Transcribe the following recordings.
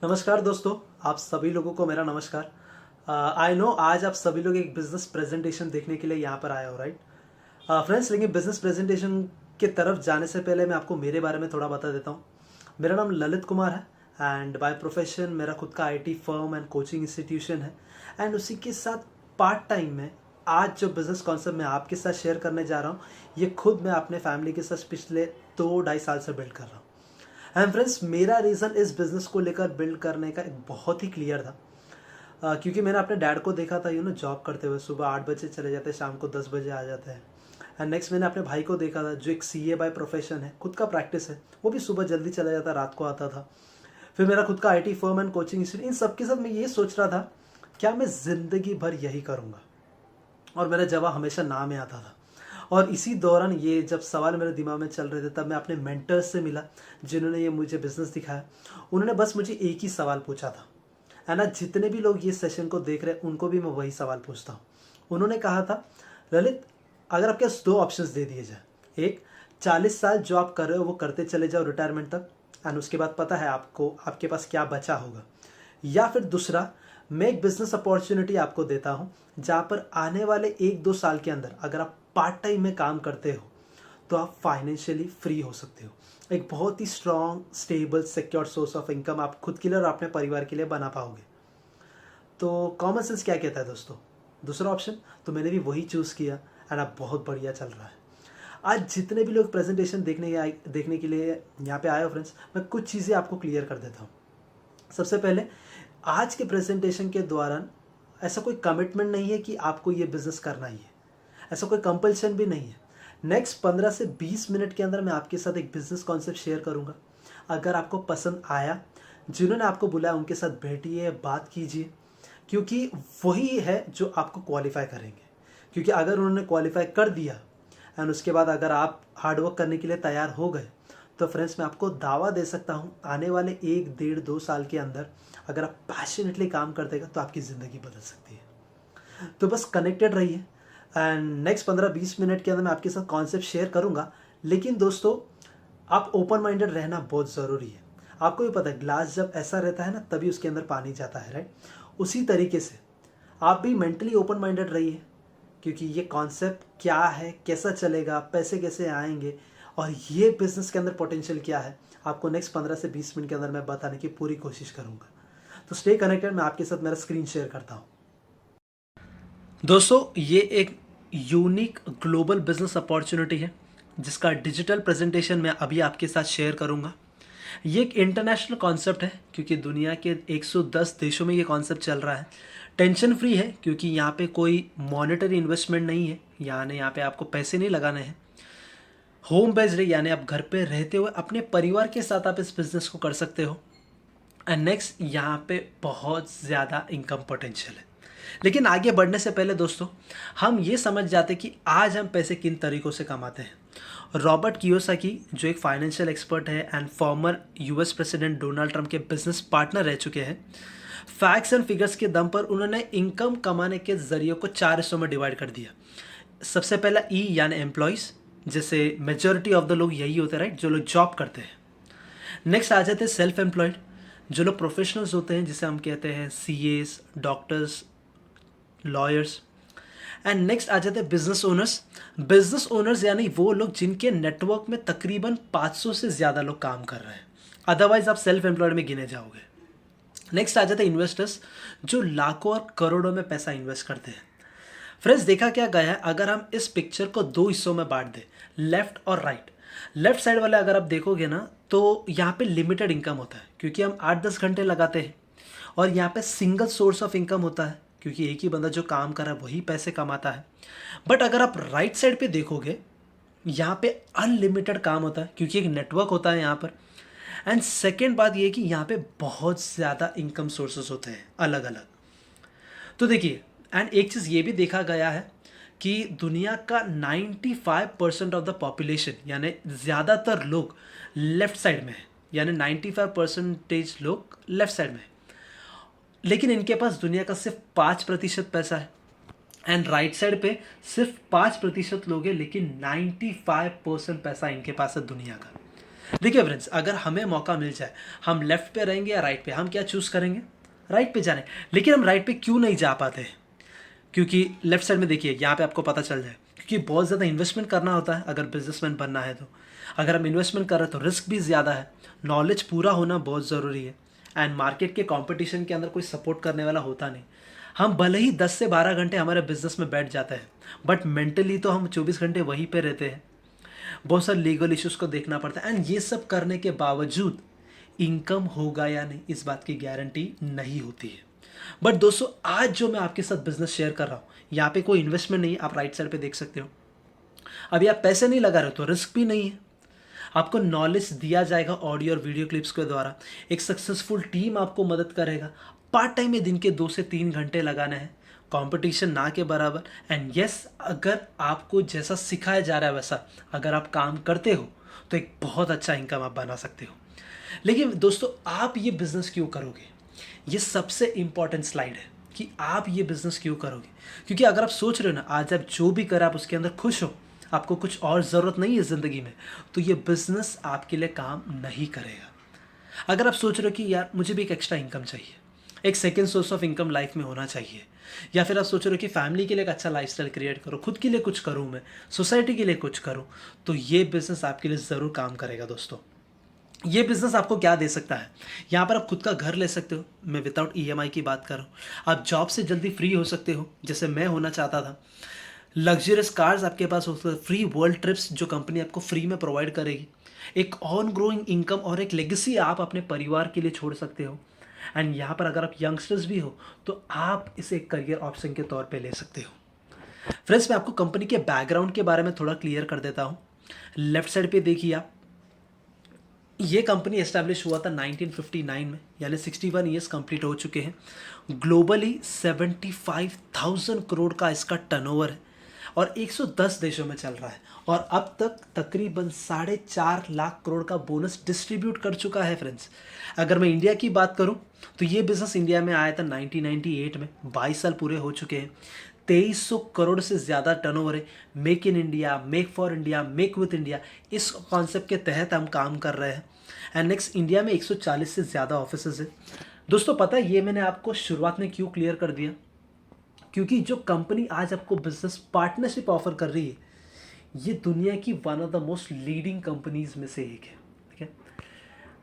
नमस्कार दोस्तों, आप सभी लोगों को मेरा नमस्कार। आई नो आज आप सभी लोग एक बिजनेस प्रेजेंटेशन देखने के लिए यहाँ पर आए हो, राइट फ्रेंड्स। लेकिन बिजनेस प्रेजेंटेशन के तरफ जाने से पहले मैं आपको मेरे बारे में थोड़ा बता देता हूँ। मेरा नाम ललित कुमार है एंड बाय प्रोफेशन मेरा खुद का IT firm and coaching institution है। एंड उसी के साथ पार्ट टाइम में आज जो बिज़नेस कॉन्सेप्ट मैं आपके साथ शेयर करने जा रहा हूँ, ये खुद मैं अपने फैमिली के साथ पिछले 2-2.5 साल से बिल्ड कर रहा हूँ। एंड फ्रेंड्स, मेरा रीज़न इस बिज़नेस को लेकर बिल्ड करने का एक बहुत ही क्लियर था। क्योंकि मैंने अपने डैड को देखा था जॉब करते हुए, सुबह 8 बजे चले जाते हैं, शाम को 10 बजे आ जाते हैं। एंड नेक्स्ट मैंने अपने भाई को देखा था जो एक सीए बाय प्रोफेशन है, खुद का प्रैक्टिस है, वो भी सुबह जल्दी चला जाता, रात को आता था। फिर मेरा खुद का IT firm and coaching institute, इन सब के साथ मैं ये सोच रहा था क्या मैं ज़िंदगी भर यही करूँगा, और मेरा जवाब हमेशा ना में आता था। और इसी दौरान ये जब सवाल मेरे दिमाग में चल रहे थे, तब मैं अपने मेंटर्स से मिला जिन्होंने ये मुझे बिज़नेस दिखाया। उन्होंने बस मुझे एक ही सवाल पूछा था, है ना। जितने भी लोग ये सेशन को देख रहे हैं उनको भी मैं वही सवाल पूछता हूँ। उन्होंने कहा था, ललित, अगर आपके पास 2 ऑप्शंस दे दिए जाए, एक 40 साल जो आप कर रहे हो वो करते चले जाओ रिटायरमेंट तक, एंड उसके बाद पता है आपको आपके पास क्या बचा होगा, या फिर दूसरा, मैं एक बिजनेस अपॉर्चुनिटी आपको देता हूँ जहाँ पर आने वाले 1-2 साल के अंदर अगर आप पार्ट टाइम में काम करते हो तो आप फाइनेंशियली फ्री हो सकते हो। एक बहुत ही strong, stable, secure source of income आप खुद के लिए और अपने परिवार के लिए बना पाओगे। तो कॉमन सेंस क्या कहता है दोस्तों? दूसरा ऑप्शन। तो मैंने भी वही चूज़ किया एंड अब बहुत बढ़िया चल रहा है। आज जितने भी लोग प्रेजेंटेशन देखने के लिए यहाँ पे आए हो फ्रेंड्स, मैं कुछ चीज़ें आपको क्लियर कर देता हूँ। सबसे पहले, आज के प्रेजेंटेशन के दौरान ऐसा कोई कमिटमेंट नहीं है कि आपको ये बिज़नेस करना ही है, ऐसा कोई कंपल्शन भी नहीं है। नेक्स्ट 15 से 20 मिनट के अंदर मैं आपके साथ एक बिज़नेस कॉन्सेप्ट शेयर करूंगा। अगर आपको पसंद आया, जिन्होंने आपको बुलाया उनके साथ बैठिए, बात कीजिए, क्योंकि वही है जो आपको क्वालिफाई करेंगे। क्योंकि अगर उन्होंने क्वालिफाई कर दिया एंड उसके बाद अगर आप हार्डवर्क करने के लिए तैयार हो गए, तो फ्रेंड्स मैं आपको दावा दे सकता हूँ, आने वाले 1-1.5-2 साल के अंदर अगर आप पैशनेटली काम कर देगा तो आपकी ज़िंदगी बदल सकती है। तो बस कनेक्टेड रहिए एंड नेक्स्ट 15-20 मिनट के अंदर मैं आपके साथ कॉन्सेप्ट शेयर करूंगा। लेकिन दोस्तों, आप ओपन माइंडेड रहना बहुत ज़रूरी है। आपको भी पता है, ग्लास जब ऐसा रहता है ना, तभी उसके अंदर पानी जाता है, राइट। उसी तरीके से आप भी मेंटली ओपन माइंडेड रहिए, क्योंकि ये कॉन्सेप्ट क्या है, कैसा चलेगा, पैसे कैसे आएंगे, और ये बिजनेस के अंदर पोटेंशियल क्या है, आपको नेक्स्ट 15 से 20 मिनट के अंदर मैं बताने की पूरी कोशिश करूंगा। तो स्टे कनेक्टेड, मैं आपके साथ मेरा स्क्रीन शेयर करता हूँ। दोस्तों, ये एक यूनिक ग्लोबल बिजनेस अपॉर्चुनिटी है जिसका डिजिटल प्रेजेंटेशन मैं अभी आपके साथ शेयर करूंगा। ये एक इंटरनेशनल कॉन्सेप्ट है क्योंकि दुनिया के 110 देशों में ये कॉन्सेप्ट चल रहा है। टेंशन फ्री है क्योंकि यहाँ पे कोई मॉनेटरी इन्वेस्टमेंट नहीं है, यानी यहाँ पे आपको पैसे नहीं लगाने हैं। होम बेस्ड है, यानी आप घर पे रहते हुए अपने परिवार के साथ आप इस बिज़नेस को कर सकते हो। एंड नेक्स्ट, यहाँ पे बहुत ज़्यादा इनकम पोटेंशियल है। लेकिन आगे बढ़ने से पहले दोस्तों, हम ये समझ जाते कि आज हम पैसे किन तरीक़ों से कमाते हैं। रॉबर्ट कियोसाकी, जो एक फाइनेंशियल एक्सपर्ट है and former US president Donald Trump के बिजनेस पार्टनर रह चुके हैं, फैक्ट्स एंड फिगर्स के दम पर उन्होंने इनकम कमाने के ज़रिए को 4 हिस्सों में डिवाइड कर दिया। सबसे पहला ई यानी एम्प्लॉयज़, जैसे मेजॉरिटी ऑफ द लोग यही होते हैं, राइट, जो लोग जॉब करते हैं। नेक्स्ट आ जाते हैं सेल्फ एम्प्लॉयड, जो लोग प्रोफेशनल्स होते हैं, जिसे हम कहते हैं CS, doctors, lawyers. And next आ जाते हैं बिजनेस ओनर्स। बिजनेस ओनर्स यानी वो लोग जिनके नेटवर्क में तकरीबन 500 से ज़्यादा लोग काम कर रहे हैं, अदरवाइज आप सेल्फ एम्प्लॉयड में गिने जाओगे। नेक्स्ट आ जाते हैं इन्वेस्टर्स, जो लाखों और करोड़ों में पैसा इन्वेस्ट करते हैं। फ्रेंड्स, देखा क्या गया है, अगर हम इस पिक्चर को 2 हिस्सों में बांट दें, लेफ्ट और राइट, लेफ्ट साइड वाले अगर आप देखोगे ना, तो यहाँ पे लिमिटेड इनकम होता है क्योंकि हम 8-10 घंटे लगाते हैं, और यहाँ पे सिंगल सोर्स ऑफ इनकम होता है क्योंकि एक ही बंदा जो काम कर रहा है वही पैसे कमाता है। बट अगर आप राइट साइड पे देखोगे, यहाँ पे अनलिमिटेड काम होता है क्योंकि एक नेटवर्क होता है यहाँ पर। एंड सेकेंड बात ये है कि यहाँ पे बहुत ज़्यादा इनकम सोर्सेस होते हैं अलग अलग। तो देखिए, एंड एक चीज़ ये भी देखा गया है कि दुनिया का 95% ऑफ द पॉपुलेशन, यानी ज़्यादातर लोग लेफ़्ट साइड में है, यानी 95% लोग लेफ़्ट साइड में है। लेकिन इनके पास दुनिया का सिर्फ 5% पैसा है, एंड राइट साइड पे सिर्फ 5% लोग हैं, लेकिन 95% पैसा इनके पास है दुनिया का। देखिए फ्रेंड्स, अगर हमें मौका मिल जाए, हम लेफ्ट पे रहेंगे या राइट पे, हम क्या चूज़ करेंगे? राइट पे जाने। लेकिन हम राइट पे क्यों नहीं जा पाते हैं? क्योंकि लेफ्ट साइड में देखिए, यहाँ पे आपको पता चल जाए, क्योंकि बहुत ज़्यादा इन्वेस्टमेंट करना होता है अगर बिजनेसमैन बनना है तो। अगर हम इन्वेस्टमेंट कर रहे हैं तो रिस्क भी ज़्यादा है, नॉलेज पूरा होना बहुत ज़रूरी है, एंड मार्केट के कंपटीशन के अंदर कोई सपोर्ट करने वाला होता नहीं। हम भले ही 10 से 12 घंटे हमारे बिजनेस में बैठ जाते हैं, बट मेंटली तो हम 24 घंटे वहीं पे रहते हैं। बहुत सारे लीगल इश्यूज़ को देखना पड़ता है, एंड ये सब करने के बावजूद इनकम होगा या नहीं, इस बात की गारंटी नहीं होती है। बट दोस्तों, आज जो मैं आपके साथ बिजनेस शेयर कर रहा हूँ, यहाँ पे कोई इन्वेस्टमेंट नहीं है, आप राइट साइड पे देख सकते हो। अभी आप पैसे नहीं लगा रहे हो तो रिस्क भी नहीं है। आपको नॉलेज दिया जाएगा ऑडियो और वीडियो क्लिप्स के द्वारा। एक सक्सेसफुल टीम आपको मदद करेगा। पार्ट टाइम में दिन के 2 से 3 घंटे लगाना है, कंपटीशन ना के बराबर। एंड यस, अगर आपको जैसा सिखाया जा रहा है वैसा अगर आप काम करते हो तो एक बहुत अच्छा इनकम आप बना सकते हो। लेकिन दोस्तों, आप ये बिजनेस क्यों करोगे? ये सबसे इंपॉर्टेंट स्लाइड है कि आप ये बिजनेस क्यों करोगे। क्योंकि अगर आप सोच रहे हो ना, आज आप जो भी कर आप उसके अंदर खुश हो, आपको कुछ और ज़रूरत नहीं है ज़िंदगी में, तो ये बिजनेस आपके लिए काम नहीं करेगा। अगर आप सोच रहे हो कि यार मुझे भी एक एक्स्ट्रा इनकम चाहिए, एक second source of income life में होना चाहिए, या फिर आप सोच रहे हो कि फैमिली के लिए एक अच्छा लाइफस्टाइल क्रिएट करो, खुद के लिए कुछ करूँ, मैं सोसाइटी के लिए कुछ करूँ, तो ये बिज़नेस आपके लिए ज़रूर काम करेगा दोस्तों। ये बिज़नेस आपको क्या दे सकता है? यहाँ पर आप खुद का घर ले सकते हो, मैं विदाउट ईएमआई की बात कर रहा हूँ। आप जॉब से जल्दी फ्री हो सकते हो, जैसे मैं होना चाहता था। लग्जरियस कार्स आपके पास हो सकते हैं, फ्री वर्ल्ड ट्रिप्स जो कंपनी आपको फ्री में प्रोवाइड करेगी, एक ऑन ग्रोइंग इनकम और एक लेगेसी आप अपने परिवार के लिए छोड़ सकते हो। एंड यहाँ पर अगर आप यंगस्टर्स भी हो तो आप इसे एक करियर ऑप्शन के तौर पे ले सकते हो। फ्रेंड्स, मैं आपको कंपनी के बैकग्राउंड के बारे में थोड़ा क्लियर कर देता हूँ। लेफ्ट साइड पे देखिए आप, ये कंपनी एस्टैब्लिश हुआ था 1959 में, यानी 61 ईयर्स कंप्लीट हो चुके हैं। ग्लोबली 75,000 करोड़ का इसका टर्नओवर है और 110 देशों में चल रहा है, और अब तक तकरीबन 4.5 लाख करोड़ का बोनस डिस्ट्रीब्यूट कर चुका है फ्रेंड्स। अगर मैं इंडिया की बात करूं तो ये बिज़नेस इंडिया में आया था 1998 में, 22 साल पूरे हो चुके हैं। 2300 करोड़ से ज़्यादा टर्नओवर है। Make in India, make for India, make with India, इस कॉन्सेप्ट के तहत हम काम कर रहे हैं। एंड नेक्स्ट, इंडिया में 140 से ज़्यादा ऑफिसेज है। दोस्तों, पता है ये मैंने आपको शुरुआत में क्यों क्लियर कर दिया? क्योंकि जो कंपनी आज आपको बिजनेस पार्टनरशिप ऑफर कर रही है, ये दुनिया की one of the most leading companies में से एक है। ठीक है,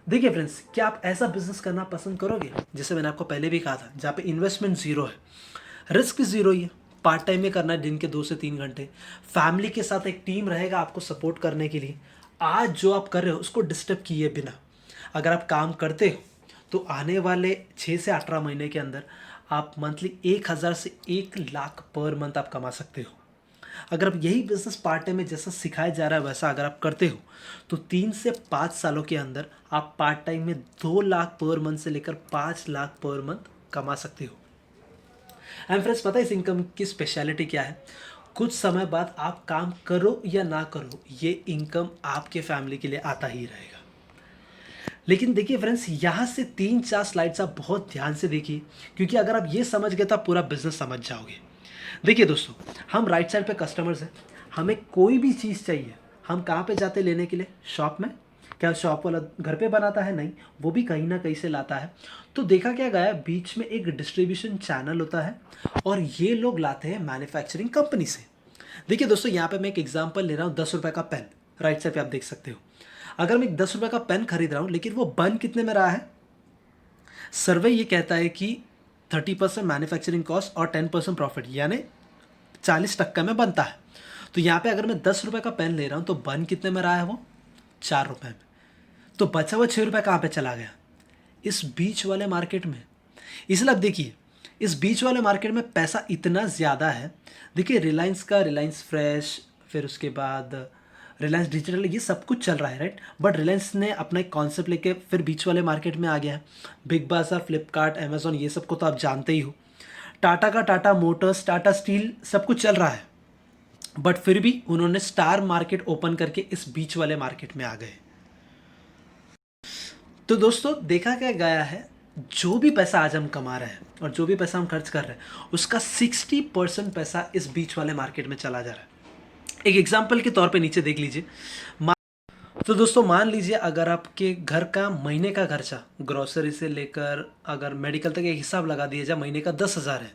देखिए फ्रेंड्स, क्या आप ऐसा बिजनेस करना पसंद करोगे? जैसे मैंने आपको पहले भी कहा था, जहाँ पे इन्वेस्टमेंट जीरो है, रिस्क भी जीरो ही है, पार्ट टाइम में करना है दिन के 2 से 3 घंटे, फैमिली के साथ एक टीम रहेगा आपको सपोर्ट करने के लिए। आज जो आप कर रहे हो उसको डिस्टर्ब किए बिना अगर आप काम करते हो तो आने वाले 6 से 18 महीने के अंदर आप मंथली 1,000 से 1 लाख पर मंथ आप कमा सकते हो। अगर आप यही बिजनेस पार्ट टाइम में जैसा सिखाया जा रहा है वैसा अगर आप करते हो तो 3 से 5 सालों के अंदर आप पार्ट टाइम में 2 लाख पर मंथ से लेकर 5 लाख पर मंथ कमा सकते हो। एंड फ्रेंड्स, पता है इस इनकम की स्पेशलिटी क्या है? कुछ समय बाद आप काम करो या ना करो, ये इनकम आपके फैमिली के लिए आता ही रहेगा। लेकिन देखिए फ्रेंड्स, यहाँ से 3-4 स्लाइड्स आप बहुत ध्यान से देखिए, क्योंकि अगर आप ये समझ गए तो आप पूरा बिजनेस समझ जाओगे। देखिए दोस्तों, हम राइट साइड पे कस्टमर्स हैं, हमें कोई भी चीज़ चाहिए, हम कहाँ पे जाते लेने के लिए? शॉप में। क्या शॉप वाला घर पे बनाता है? नहीं, वो भी कहीं ना कहीं से लाता है। तो देखा क्या गया, बीच में एक डिस्ट्रीब्यूशन चैनल होता है और ये लोग लाते हैं मैन्युफैक्चरिंग कंपनी से। देखिए दोस्तों, यहाँ पे मैं एक एग्जांपल ले रहा हूँ, 10 रुपये का पेन, राइट साइड पे आप देख सकते हो। अगर मैं 10 रुपये का पेन खरीद रहा हूँ, लेकिन वो बन कितने में रहा है? सर्वे ये कहता है कि 30% मैन्युफैक्चरिंग कॉस्ट और 10% प्रॉफिट, यानी 40% में बनता है। तो यहाँ पे अगर मैं 10 रुपये का पेन ले रहा हूँ तो बन कितने में रहा है? वो 4 रुपये में। तो बचा हुआ 6 रुपये कहाँ पे चला गया? इस बीच वाले मार्केट में। इसलिए अब देखिए, इस बीच वाले मार्केट में पैसा इतना ज़्यादा है। देखिए रिलायंस का, रिलायंस फ्रेश, फिर उसके बाद रिलायंस डिजिटल, ये सब कुछ चल रहा है राइट। बट रिलायंस ने अपना एक कॉन्सेप्ट लेके फिर बीच वाले मार्केट में आ गया है। बिग बाजार, फ्लिपकार्ट, अमेजोन, ये सब को तो आप जानते ही हो। टाटा का टाटा मोटर्स, टाटा स्टील, सब कुछ चल रहा है। बट फिर भी उन्होंने स्टार मार्केट ओपन करके इस बीच वाले मार्केट में आ गए। तो दोस्तों, देखा क्या गया है, जो भी पैसा आज हम कमा रहे हैं और जो भी पैसा हम खर्च कर रहे हैं, उसका 60% पैसा इस बीच वाले मार्केट में चला जा रहा है। एक एग्जाम्पल के तौर पे नीचे देख लीजिए। तो दोस्तों मान लीजिए अगर आपके घर का महीने का खर्चा ग्रोसरी से लेकर अगर मेडिकल तक एक हिसाब लगा दिया जाए महीने का 10,000 है,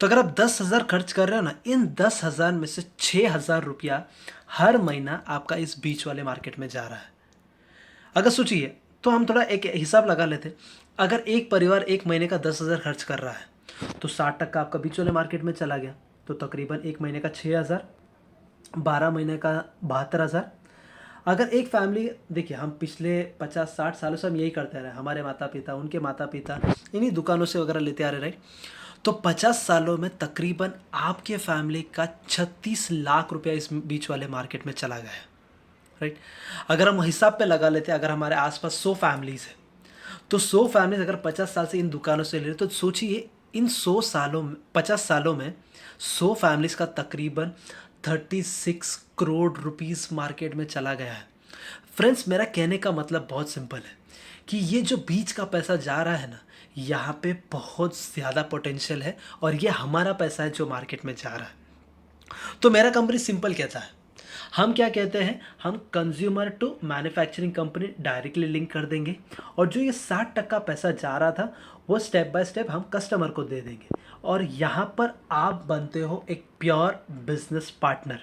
तो अगर आप 10,000 खर्च कर रहे हो ना, इन 10,000 में से 6,000 रुपया हर महीना आपका इस बीच वाले मार्केट में जा रहा है। अगर सोचिए तो हम थोड़ा एक हिसाब लगा लेते, अगर एक परिवार एक महीने का 10,000 खर्च कर रहा है तो 60% आपका बीच वाले मार्केट में चला गया, तो तकरीबन एक महीने का 6,000, 12 महीने का 72,000। अगर एक फैमिली, देखिए हम पिछले 50-60 सालों से हम यही करते रहे, हमारे माता पिता, उनके माता पिता इन्हीं दुकानों से वगैरह लेते आ रहे, राइट। तो 50 सालों में तकरीबन आपके फैमिली का 36 लाख रुपया इस बीच वाले मार्केट में चला गया है, राइट। अगर हम हिसाब पे लगा लेते हैं, अगर हमारे आसपास 100 फैमिलीज है, तो 100 फैमिलीज अगर 50 साल से इन दुकानों से ले रहे, तो सोचिए इन 100 सालों में, 50 सालों में 100 फैमिलीज का तकरीबन 36 करोड़ रुपीस मार्केट में चला गया है। फ्रेंड्स, मेरा कहने का मतलब बहुत सिंपल है कि ये जो बीच का पैसा जा रहा है ना, यहाँ पे बहुत ज़्यादा पोटेंशियल है और ये हमारा पैसा है जो मार्केट में जा रहा है। तो मेरा कंपनी सिंपल कहता है, हम क्या कहते हैं, हम consumer to manufacturing company directly link कर देंगे और जो ये 60% पैसा जा रहा था वो स्टेप बाय स्टेप हम कस्टमर को दे देंगे और यहाँ पर आप बनते हो एक प्योर बिजनेस पार्टनर।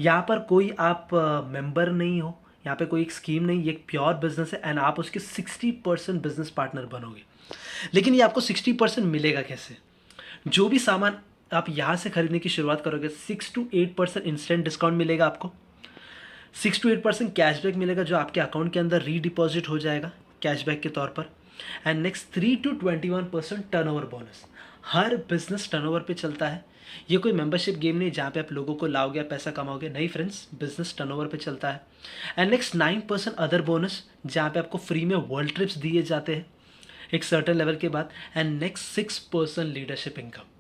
यहाँ पर कोई आप मेंबर नहीं हो, यहाँ पे कोई एक स्कीम नहीं, ये एक प्योर बिजनेस है एंड आप उसके 60% बिजनेस पार्टनर बनोगे। लेकिन ये आपको 60% मिलेगा कैसे? जो भी सामान आप यहाँ से खरीदने की शुरुआत करोगे 6 to 8% इंस्टेंट डिस्काउंट मिलेगा आपको, 6 to 8% कैशबैक मिलेगा जो आपके अकाउंट के अंदर रीडिपॉजिट हो जाएगा कैशबैक के तौर पर, and next 3 to 21% turnover bonus. Her business turnover पे चलता है, ये कोई मेंबरशिप गेम नहीं जहाँ पे आप लोगों को लाओगे पैसा कमाओगे, नहीं फ्रेंड्स, बिजनेस टर्नओवर पे चलता है। एंड नेक्स्ट 9% अदर बोनस जहाँ पे आपको फ्री में वर्ल्ड ट्रिप्स दिए जाते हैं एक सर्टेन लेवल के बाद, एंड नेक्स्ट 6% लीडरशिप इनकम।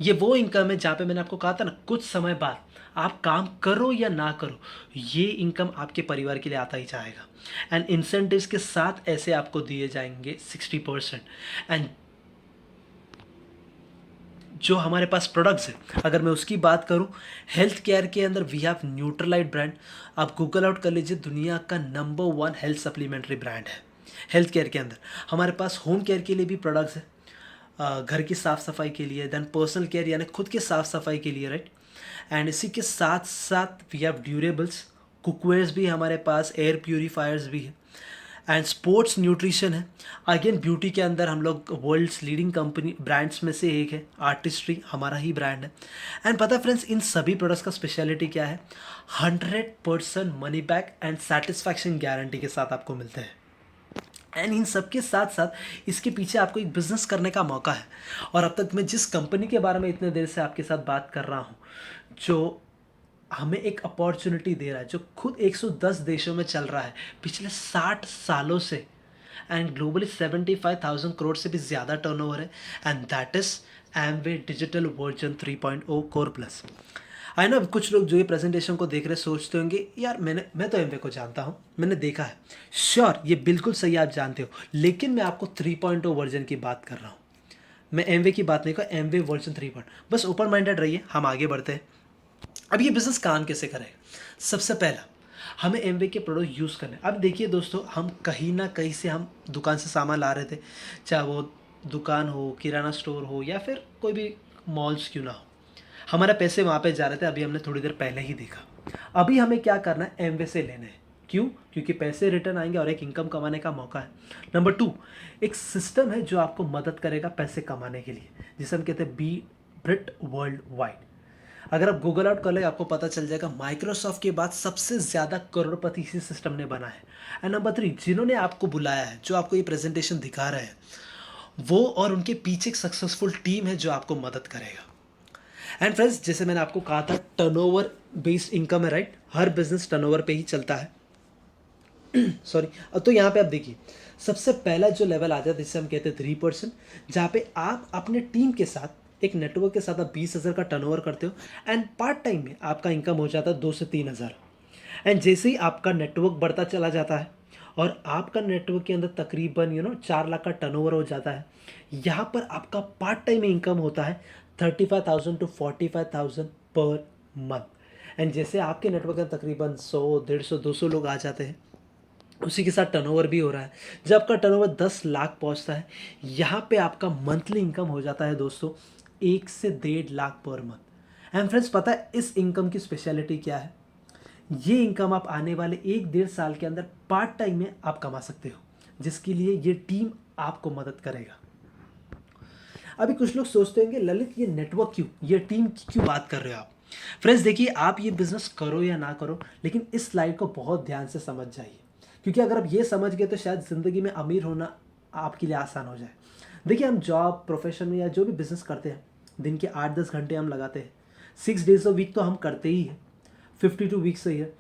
ये वो इनकम है जहाँ पे मैंने आपको कहा था ना, कुछ समय बाद आप काम करो या ना करो ये इनकम आपके परिवार के लिए आता ही जाएगा। एंड इंसेंटिव्स के साथ ऐसे आपको दिए जाएंगे 60%। एंड जो हमारे पास प्रोडक्ट्स हैं, अगर मैं उसकी बात करूं, हेल्थ केयर के अंदर वी हैव न्यूट्रलाइट ब्रांड। आप गूगल आउट कर लीजिए, दुनिया का नंबर 1 हेल्थ सप्लीमेंट्री ब्रांड है हेल्थ केयर के अंदर। हमारे पास होम केयर के लिए भी प्रोडक्ट्स हैं, घर की साफ़ सफाई के लिए, देन पर्सनल केयर यानी खुद के साफ़ सफाई के लिए, राइट। एंड इसी के साथ साथ वी हैव ड्यूरेबल्स, कुकवेयर्स भी हमारे पास, एयर प्यूरीफायर्स भी है, एंड स्पोर्ट्स न्यूट्रिशन है। अगेन ब्यूटी के अंदर हम लोग वर्ल्ड्स लीडिंग कंपनी ब्रांड्स में से एक है, आर्टिस्ट्री हमारा ही ब्रांड है। एंड पता है फ्रेंड्स, इन सभी प्रोडक्ट्स का स्पेशलिटी क्या है, 100% money back and satisfaction guarantee के साथ आपको मिलते हैं। एंड इन सब के साथ साथ इसके पीछे आपको एक बिज़नेस करने का मौका है। और अब तक मैं जिस कंपनी के बारे में इतने देर से आपके साथ बात कर रहा हूँ, जो हमें एक अपॉर्चुनिटी दे रहा है, जो खुद 110 देशों में चल रहा है पिछले 60 सालों से, एंड ग्लोबली 75,000 करोड़ से भी ज़्यादा टर्नओवर है, and that is Amway digital version 3.0 core plus. I know कुछ लोग जो ये प्रेजेंटेशन को देख रहे सोचते होंगे, यार मैं तो एमवे को जानता हूँ, मैंने देखा है। श्योर, ये बिल्कुल सही, आप जानते हो, लेकिन मैं आपको 3.0 वर्जन की बात कर रहा हूँ। मैं एमवे की बात नहीं कर, एमवे वर्जन 3. बस ओपन माइंडेड रहिए, हम आगे बढ़ते हैं। अब ये बिज़नेस काम कैसे करेगा? सबसे पहला हमें एमवे के प्रोडक्ट यूज़ करने। अब देखिए दोस्तों, हम कहीं ना कहीं से हम दुकान से सामान ला रहे थे, चाहे वो दुकान हो, किराना स्टोर हो, या फिर कोई भी मॉल्स क्यों ना हो, हमारे पैसे वहाँ पे जा रहे थे। अभी हमने थोड़ी देर पहले ही देखा। अभी हमें क्या करना है, एमवे से लेने हैं। क्यों? क्योंकि पैसे रिटर्न आएंगे और एक इनकम कमाने का मौका है। नंबर 2, एक सिस्टम है जो आपको मदद करेगा पैसे कमाने के लिए, जिसे हम कहते हैं बी ब्रिट वर्ल्ड वाइड। अगर आप गूगल आउट कर ले, आपको पता चल जाएगा माइक्रोसॉफ्ट के बाद सबसे ज़्यादा करोड़पति इसी सिस्टम ने बना है। एंड नंबर 3, जिन्होंने आपको बुलाया है, जो आपको ये प्रेजेंटेशन दिखा रहे हैं, वो और उनके पीछे एक सक्सेसफुल टीम है जो आपको मदद करेगा। एंड फ्रेंड्स, जैसे मैंने आपको कहा था, टर्नओवर बेस्ड इनकम है, राइट। हर बिजनेस टर्नओवर पे ही चलता है। सॉरी। तो यहाँ पे आप देखिए, सबसे पहला जो लेवल आ जाता है जिसे हम कहते हैं 3%, जहाँ पे आप अपने टीम के साथ, एक नेटवर्क के साथ आप 20,000 का टर्नओवर करते हो, एंड पार्ट टाइम में आपका इनकम हो जाता है 2 से 3,000। एंड जैसे ही आपका नेटवर्क बढ़ता चला जाता है और आपका नेटवर्क के अंदर तकरीबन 4 लाख का टर्नओवर हो जाता है, यहाँ पर आपका पार्ट टाइम इनकम होता है 35,000 to 45,000 पर मंथ। एंड जैसे आपके नेटवर्क में तकरीबन 100, 150, 200 लोग आ जाते हैं, उसी के साथ टर्नओवर भी हो रहा है। जब आपका टर्नओवर 10 लाख पहुंचता है, यहाँ पे आपका मंथली इनकम हो जाता है दोस्तों 1 से 1.5 lakh per month. And friends, पता है इस इनकम की स्पेशलिटी क्या है? ये इनकम आप आने वाले 1 डेढ़ साल के अंदर पार्ट टाइम में आप कमा सकते हो, जिसके लिए ये टीम आपको मदद करेगा। अभी कुछ लोग सोचते होंगे ललित ये नेटवर्क क्यों, ये टीम की क्यों बात कर रहे हो आप? फ्रेंड्स देखिए, आप ये बिजनेस करो या ना करो, लेकिन इस स्लाइड को बहुत ध्यान से समझ जाइए, क्योंकि अगर आप ये समझ गए तो शायद ज़िंदगी में अमीर होना आपके लिए आसान हो जाए। देखिए, हम जॉब प्रोफेशन में या जो भी बिजनेस करते हैं, दिन के 8-10 घंटे हम लगाते हैं, 6 डेज अ वीक तो हम करते ही हैं, 52 वीक्स अ ईयर।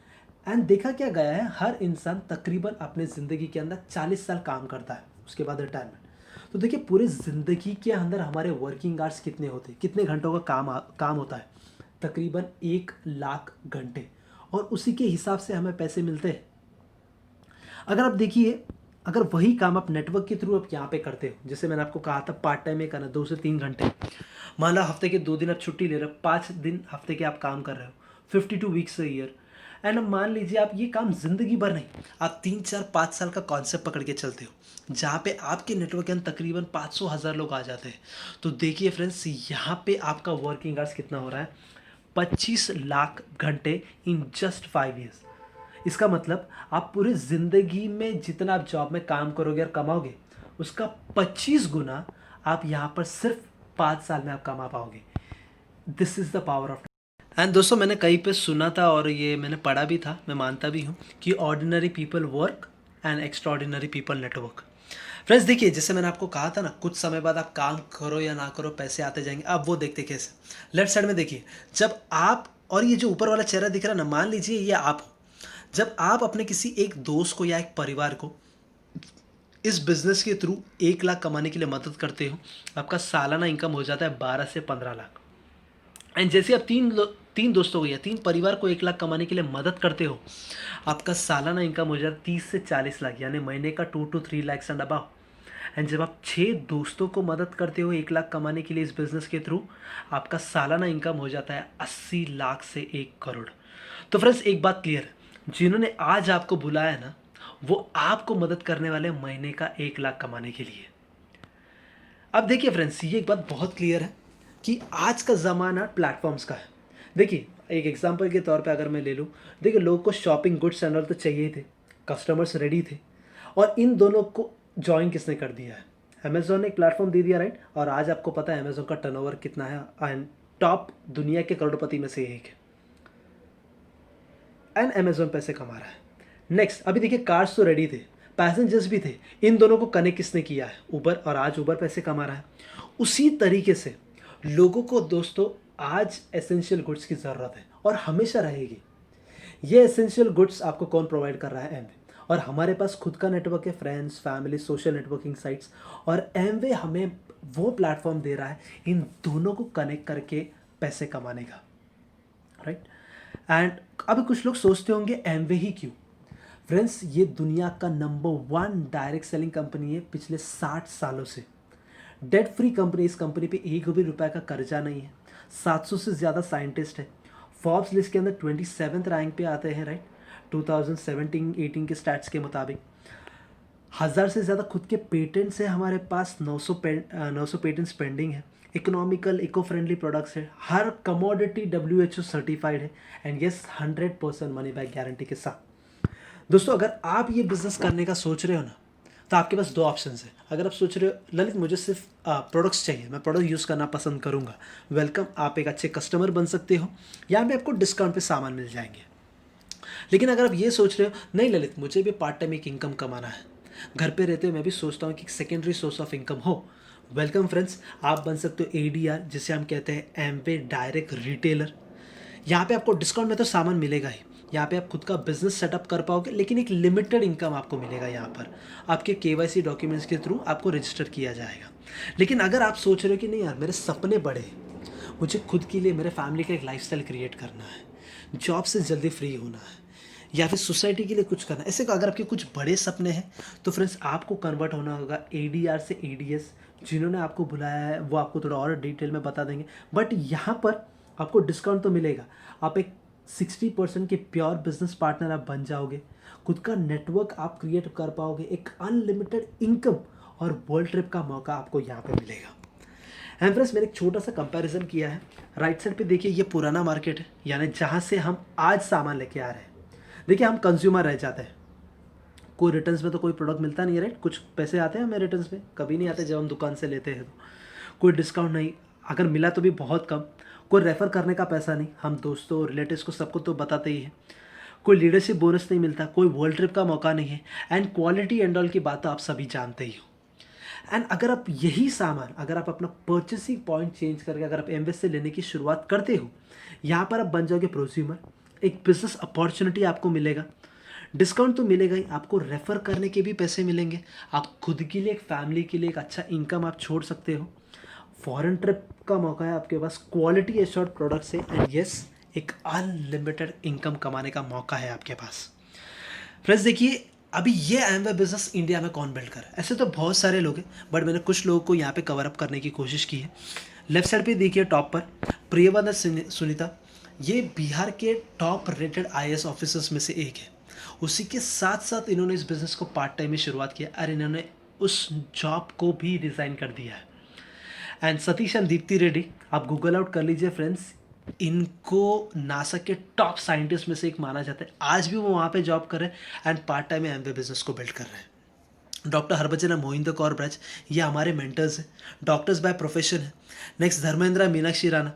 एंड देखा क्या गया है, हर इंसान तकरीबन अपने ज़िंदगी के अंदर 40 साल काम करता है, उसके बाद रिटायरमेंट। तो देखिए, पूरी ज़िंदगी के अंदर हमारे वर्किंग आवर्स कितने होते हैं, कितने घंटों का काम होता है? तकरीबन 1 लाख घंटे। और उसी के हिसाब से हमें पैसे मिलते हैं। अगर आप देखिए, अगर वही काम आप नेटवर्क के थ्रू आप यहाँ पे करते हो, जैसे मैंने आपको कहा था पार्ट टाइम में करना 2 से 3 घंटे, मान लो हफ्ते के 2 दिन आप छुट्टी ले रहे हो, 5 दिन हफ्ते के आप काम कर रहे हो, 52 वीक्स अ ईयर। एंड अब मान लीजिए आप ये काम जिंदगी भर नहीं, आप 3 4 5 साल का कॉन्सेप्ट पकड़ के चलते हो, जहाँ पे आपके नेटवर्क के अंदर तकरीबन 500 हज़ार लोग आ जाते हैं। तो देखिए फ्रेंड्स, यहाँ पे आपका वर्किंग आवर्स कितना हो रहा है? 25 लाख घंटे इन जस्ट 5 ईयर्स। इसका मतलब आप पूरी ज़िंदगी में जितना आप जॉब में काम करोगे और कमाओगे, उसका 25 गुना आप यहाँ पर सिर्फ 5 साल में आप कमा पाओगे। This is the power of. And दोस्तों, मैंने कहीं पे सुना था और ये मैंने पढ़ा भी था, मैं मानता भी हूँ कि ordinary people work and extraordinary people network. Friends देखिए, जैसे मैंने आपको कहा था ना, कुछ समय बाद आप काम करो या ना करो पैसे आते जाएंगे। अब वो देखते कैसे, लेफ्ट साइड में देखिए, जब आप, और ये जो ऊपर वाला चेहरा दिख रहा है ना, मान लीजिए ये आप हो। जब आप अपने किसी एक दोस्त को या एक परिवार को इस बिजनेस के थ्रू 1 लाख कमाने के लिए मदद करते हो, आपका सालाना इनकम हो जाता है 12 से 15 लाख। एंड जैसे आप तीन दोस्तों को या 3 परिवार को 1 लाख कमाने के लिए मदद करते हो, आपका सालाना इनकम हो जाता है 30 से 40 लाख, यानी महीने का 2 to 3 lakhs and above. And जब आप 6 दोस्तों को मदद करते हो 1 लाख कमाने के लिए इस बिज़नेस के थ्रू, आपका सालाना इनकम हो जाता है 80 लाख से 1 करोड़। तो फ्रेंड्स, एक बात क्लियर है, जिन्होंने आज आपको बुलाया ना, वो आपको मदद करने वाले महीने का 1 लाख कमाने के लिए। अब देखिए फ्रेंड्स, ये एक बात बहुत क्लियर है कि आज का ज़माना प्लेटफॉर्म्स का है। देखिए, एक एग्जांपल के तौर पे अगर मैं ले लूँ, देखिए लोगों को शॉपिंग गुड्स एंड ऑल तो चाहिए थे, कस्टमर्स रेडी थे, और इन दोनों को जॉइन किसने कर दिया है? अमेजोन ने एक प्लेटफॉर्म दे दिया, राइट? और आज आपको पता है अमेजोन का टर्नओवर कितना है, एंड टॉप दुनिया के करोड़पति में से एक है। एंड अमेजोन पैसे कमा रहा है। नेक्स्ट, अभी देखिए कार्स तो रेडी थे, पैसेंजर्स भी थे, इन दोनों को कनेक्ट किसने किया है? उबर। और आज उबर पैसे कमा रहा है। उसी तरीके से लोगों को दोस्तों आज एसेंशियल गुड्स की ज़रूरत है और हमेशा रहेगी। ये एसेंशियल गुड्स आपको कौन प्रोवाइड कर रहा है? एमवे। और हमारे पास खुद का नेटवर्क है, friends, family, social networking sites, और एमवे हमें वो प्लेटफॉर्म दे रहा है इन दोनों को कनेक्ट करके पैसे कमाने का, राइट? एंड अभी कुछ लोग सोचते होंगे एमवे ही क्यों? फ्रेंड्स, ये दुनिया का नंबर 1 डायरेक्ट सेलिंग कंपनी है पिछले 60 सालों से। डेट फ्री कंपनी, इस कंपनी पे एक भी रुपए का कर्जा नहीं है। 700 से ज़्यादा साइंटिस्ट है। फॉर्ब्स लिस्ट के अंदर 27th रैंक पे आते हैं, राइट? 2017-18 के स्टैट्स के मुताबिक 1000 से ज़्यादा खुद के पेटेंट्स है हमारे पास, 900 पेटेंट्स पेंडिंग है। इकोनॉमिकल, इको फ्रेंडली प्रोडक्ट्स है, हर कमोडिटी WHO सर्टिफाइड है, and yes 100% money back guarantee के साथ। दोस्तों, अगर आप ये बिज़नेस करने का सोच रहे हो ना, तो आपके पास 2 ऑप्शंस हैं। अगर आप सोच रहे हो ललित मुझे सिर्फ प्रोडक्ट्स चाहिए, मैं प्रोडक्ट यूज़ करना पसंद करूँगा, वेलकम, आप एक अच्छे कस्टमर बन सकते हो, यहाँ पे आपको डिस्काउंट पे सामान मिल जाएंगे। लेकिन अगर आप ये सोच रहे हो नहीं ललित, मुझे भी पार्ट टाइम एक इनकम कमाना है, घर पे रहते हुए मैं भी सोचता हूँ कि सेकेंडरी सोर्स ऑफ इनकम हो, वेलकम फ्रेंड्स, आप बन सकते हो ADR, जिसे हम कहते हैं एमवे डायरेक्ट रिटेलर। यहाँ पे आपको डिस्काउंट में तो सामान मिलेगा ही, यहाँ पे आप खुद का बिजनेस सेटअप कर पाओगे, लेकिन एक लिमिटेड इनकम आपको मिलेगा। यहाँ पर आपके KYC डॉक्यूमेंट्स के थ्रू आपको रजिस्टर किया जाएगा। लेकिन अगर आप सोच रहे हो कि नहीं यार, मेरे सपने बड़े हैं, मुझे खुद के लिए, मेरे फैमिली का एक लाइफस्टाइल क्रिएट करना है, जॉब से जल्दी फ्री होना है, या फिर सोसाइटी के लिए कुछ करना है, ऐसे अगर आपके कुछ बड़े सपने हैं, तो फ्रेंड्स आपको कन्वर्ट होना होगा ADR से ADS। जिन्होंने आपको बुलाया है वो आपको थोड़ा और डिटेल में बता देंगे, बट यहाँ पर आपको डिस्काउंट तो मिलेगा। आप एक 60% के प्योर बिजनेस पार्टनर आप बन जाओगे, खुद का नेटवर्क आप क्रिएट कर पाओगे, एक अनलिमिटेड इनकम और वर्ल्ड ट्रिप का मौका आपको यहाँ पे मिलेगा। एंड फ्रेंड्स, मैंने एक छोटा सा कंपैरिजन किया है। राइट साइड पे देखिए, ये पुराना मार्केट है, यानी जहाँ से हम आज सामान लेके आ रहे हैं। देखिए, हम कंज्यूमर रह जाते हैं, कोई रिटर्न्स में तो कोई प्रोडक्ट मिलता नहीं है, राइट। कुछ पैसे आते हैं हमें रिटर्न्स में, कभी नहीं आते जब हम दुकान से लेते हैं तो। कोई डिस्काउंट नहीं, अगर मिला तो भी बहुत कम। कोई रेफ़र करने का पैसा नहीं, हम दोस्तों रिलेटिव्स को सबको तो बताते ही हैं। कोई लीडरशिप बोनस नहीं मिलता, कोई वर्ल्ड ट्रिप का मौका नहीं है। एंड क्वालिटी एंड ऑल की बात तो आप सभी जानते ही हो। एंड अगर आप यही सामान, अगर आप अपना परचेसिंग पॉइंट चेंज करके अगर आप एमवेस से लेने की शुरुआत करते हो, यहाँ पर आप बन जाओगे प्रोज्यूमर। एक बिजनेस अपॉर्चुनिटी आपको मिलेगा, डिस्काउंट तो मिलेगा ही, आपको रेफ़र करने के भी पैसे मिलेंगे। आप खुद के लिए, एक फैमिली के लिए एक अच्छा इनकम आप छोड़ सकते हो। फॉरेन ट्रिप का मौका है आपके पास, क्वालिटी एश्योर्ड प्रोडक्ट से, एंड यस, एक अनलिमिटेड इनकम कमाने का मौका है आपके पास। फ्रेंड्स देखिए, अभी ये एमवे बिजनेस इंडिया में कौन बिल्ड कर रहा है? ऐसे तो बहुत सारे लोग हैं, बट मैंने कुछ लोगों को यहाँ पे कवर अप करने की कोशिश की है। लेफ्ट साइड पे देखिए टॉप पर प्रियवदा सुनीता, ये बिहार के टॉप रेटेड आईएएस ऑफिसर्स में से एक है। उसी के साथ साथ इन्होंने इस बिज़नेस को पार्ट टाइम में शुरुआत किया और इन्होंने उस जॉब को भी रिज़ाइन कर दिया है। एंड सतीश एंड दीप्ति रेड्डी, आप गूगल आउट कर लीजिए फ्रेंड्स, इनको नासा के टॉप साइंटिस्ट में से एक माना जाता है। आज भी वो वहाँ पे जॉब कर रहे हैं एंड पार्ट टाइम में एमवे बिजनेस को बिल्ड कर रहे हैं। डॉक्टर हरभजन मोहिंदर कौर ब्रज, ये हमारे मेंटर्स हैं, डॉक्टर्स बाय प्रोफेशन है। Next Dharmendra Meenakshi Rana,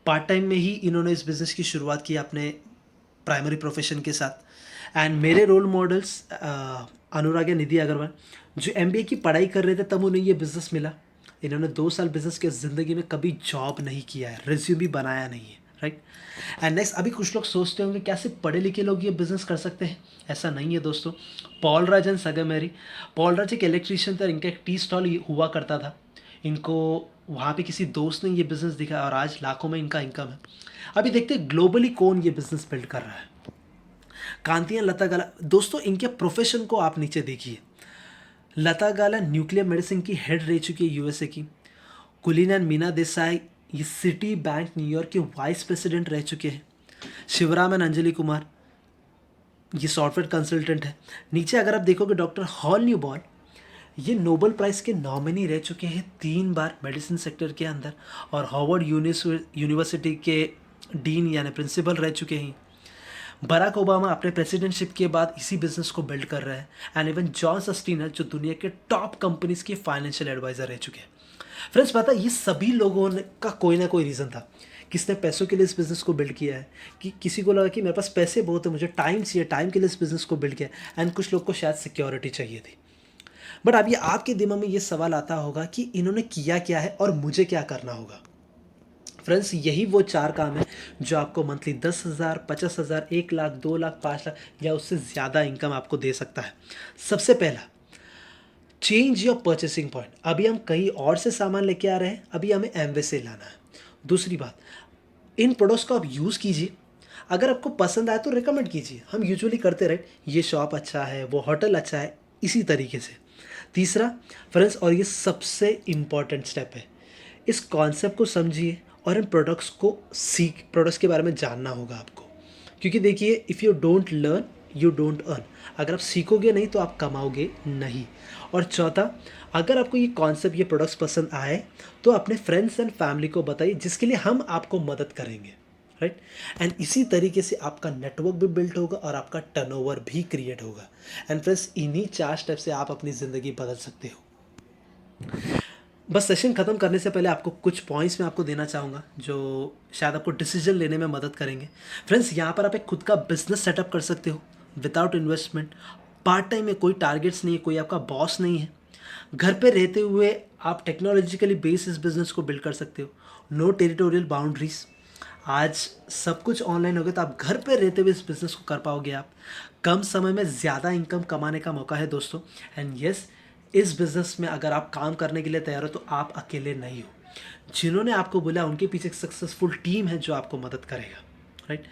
part time में ही इन्होंने इस बिज़नेस की शुरुआत की अपने प्राइमरी प्रोफेशन के साथ। एंड मेरे रोल मॉडल्स अनुराग या निधि अग्रवाल, जो एमबीए की पढ़ाई कर रहे थे तब उन्हें ये बिज़नेस मिला। इन्होंने 2 साल बिज़नेस के ज़िंदगी में कभी जॉब नहीं किया है, रिज्यूम भी बनाया नहीं है, राइट। एंड नेक्स्ट, अभी कुछ लोग सोचते होंगे क्या सिर्फ पढ़े लिखे लोग ये बिज़नेस कर सकते हैं? ऐसा नहीं है दोस्तों। पॉल राज एंड सगमेरी, पॉल राज एक इलेक्ट्रीशियन थे, इनका एक टी स्टॉल हुआ करता था। इनको वहाँ पे किसी दोस्त ने ये बिज़नेस दिखाया और आज लाखों में इनका इनकम है। अभी देखते हैं ग्लोबली कौन ये बिज़नेस बिल्ड कर रहा है। कांतियाँ लता गाला, दोस्तों इनके प्रोफेशन को आप नीचे देखिए। लता गाला न्यूक्लियर मेडिसिन की हेड रह चुकी है यूएसए की। कुलीन एंड मीना देसाई, ये सिटी बैंक न्यूयॉर्क के वाइस प्रेसिडेंट रह चुके हैं। शिवराम एंड अंजलि कुमार, ये सॉफ्टवेयर कंसल्टेंट है। नीचे अगर आप देखोगे डॉक्टर हॉल न्यूबॉल, ये नोबेल प्राइज़ के नॉमिनी रह चुके हैं 3 बार मेडिसिन सेक्टर के अंदर, और हार्वर्ड यूनिवर्सिटी के डीन यानी प्रिंसिपल रह चुके हैं। बराक ओबामा अपने प्रेसिडेंटशिप के बाद इसी बिजनेस को बिल्ड कर रहे हैं। एंड इवन जॉन सस्टीनर, जो दुनिया के टॉप कंपनीज के फाइनेंशियल एडवाइजर रह चुके हैं। फ्रेंड्स, पता है ये सभी लोगों ने का कोई ना कोई रीज़न था। किसने पैसों के लिए इस बिज़नेस को बिल्ड किया है, कि किसी को लगा कि मेरे पास पैसे बहुत है, मुझे टाइम चाहिए, टाइम के लिए इस बिज़नेस को बिल्ड किया। एंड कुछ लोग को शायद सिक्योरिटी चाहिए थी। बट अब ये आपके दिमाग में ये सवाल आता होगा कि इन्होंने किया क्या है और मुझे क्या करना होगा। फ्रेंड्स, यही वो 4 काम है जो आपको मंथली 10,000, 50,000, 1 लाख, 2 लाख, 5 लाख या उससे ज़्यादा इनकम आपको दे सकता है। सबसे पहला, चेंज योर परचेसिंग पॉइंट। अभी हम कहीं और से सामान लेके आ रहे हैं, अभी हमें एमवे से लाना है। दूसरी बात, इन प्रोडक्ट्स को आप यूज़ कीजिए, अगर आपको पसंद आए तो रिकमेंड कीजिए। हम यूजुअली करते रहे, ये शॉप अच्छा है, वो होटल अच्छा है, इसी तरीके से। तीसरा फ्रेंड्स, और ये सबसे इम्पॉर्टेंट स्टेप है, इस कॉन्सेप्ट को समझिए और इन प्रोडक्ट्स के बारे में जानना होगा आपको। क्योंकि देखिए, if you don't learn you don't earn. अगर आप सीखोगे नहीं तो आप कमाओगे नहीं। और चौथा, अगर आपको ये कॉन्सेप्ट, ये प्रोडक्ट्स पसंद आए तो अपने फ्रेंड्स एंड फैमिली को बताइए, जिसके लिए हम आपको मदद करेंगे, राइट। एंड इसी तरीके से आपका नेटवर्क भी बिल्ड होगा और आपका टर्नओवर भी क्रिएट होगा। एंड फ्रेंड्स, इन्हीं 4 स्टेप से आप अपनी ज़िंदगी बदल सकते हो। बस सेशन ख़त्म करने से पहले आपको कुछ पॉइंट्स मैं आपको देना चाहूँगा जो शायद आपको डिसीजन लेने में मदद करेंगे। फ्रेंड्स, यहाँ पर आप एक खुद का बिजनेस सेटअप कर सकते हो विदाउट इन्वेस्टमेंट। पार्ट टाइम में कोई टारगेट्स नहीं है, कोई आपका बॉस नहीं है। घर पे रहते हुए आप टेक्नोलॉजिकली बेस्ड इस बिज़नेस को बिल्ड कर सकते हो। No territorial boundaries. आज सब कुछ ऑनलाइन हो गया, तो आप घर पे रहते हुए इस बिज़नेस को कर पाओगे। आप कम समय में ज़्यादा इनकम कमाने का मौका है दोस्तों। एंड यस, इस बिज़नेस में अगर आप काम करने के लिए तैयार हो तो आप अकेले नहीं हो। जिन्होंने आपको बोला उनके पीछे एक सक्सेसफुल टीम है जो आपको मदद करेगा, राइट।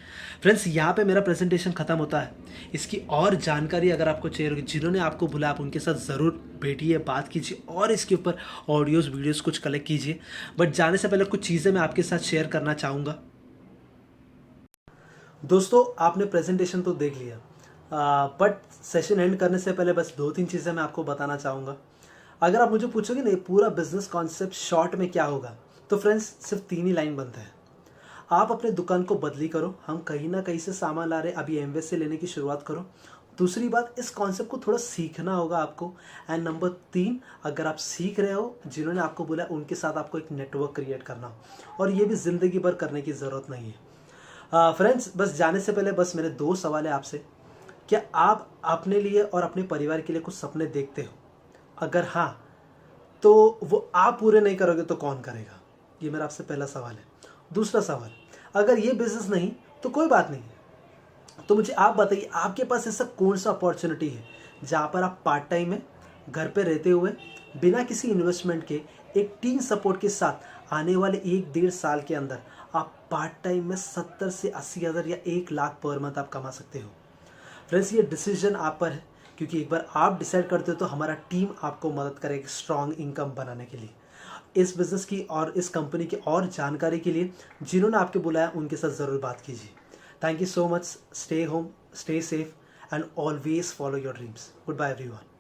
फ्रेंड्स, यहाँ पे मेरा प्रेजेंटेशन ख़त्म होता है। इसकी और जानकारी अगर आपको चाहिए होगी, जिन्होंने आपको बुलाया आप उनके साथ ज़रूर बैठिए, बात कीजिए और इसके ऊपर ऑडियोज़ वीडियोज़ कुछ कलेक्ट कीजिए। बट जाने से पहले कुछ चीज़ें मैं आपके साथ शेयर करना चाहूँगा। दोस्तों आपने प्रेजेंटेशन तो देख लिया, बट सेशन एंड करने से पहले बस 2-3 चीज़ें मैं आपको बताना चाहूँगा। अगर आप मुझे पूछोगे नहीं पूरा बिजनेस कॉन्सेप्ट शॉर्ट में क्या होगा, तो फ्रेंड्स सिर्फ 3 ही लाइन बनता है। आप अपने दुकान को बदली करो, हम कहीं ना कहीं से सामान ला रहे हैं, अभी एमवे से लेने की शुरुआत करो। दूसरी बात, इस कॉन्सेप्ट को थोड़ा सीखना होगा आपको। एंड नंबर 3, अगर आप सीख रहे हो, जिन्होंने आपको बोला उनके साथ आपको एक नेटवर्क क्रिएट करना हो, और ये भी ज़िंदगी भर करने की ज़रूरत नहीं है। फ्रेंड्स बस जाने से पहले बस मेरे 2 सवाल है आपसे। क्या आप अपने लिए और अपने परिवार के लिए कुछ सपने देखते हो? अगर हाँ, तो वो आप पूरे नहीं करोगे तो कौन करेगा? ये मेरा आपसे पहला सवाल है। दूसरा सवाल, अगर ये बिजनेस नहीं तो कोई बात नहीं, तो मुझे आप बताइए आपके पास ऐसा कौन सा अपॉर्चुनिटी है जहाँ पर आप पार्ट टाइम में घर पे रहते हुए बिना किसी इन्वेस्टमेंट के एक टीम सपोर्ट के साथ आने वाले 1-1.5 साल के अंदर आप पार्ट टाइम में 70 से 80 हज़ार या 1 लाख पर मंथ आप कमा सकते हो। फ्रेंड्स ये डिसीजन आप पर है, क्योंकि एक बार आप डिसाइड करते हो तो हमारा टीम आपको मदद करेगी स्ट्रॉन्ग इनकम बनाने के लिए। इस बिज़नेस की और इस कंपनी की और जानकारी के लिए जिन्होंने आपके बुलाया उनके साथ ज़रूर बात कीजिए। Thank you so much. Stay home, stay safe and always follow your dreams. Good bye everyone.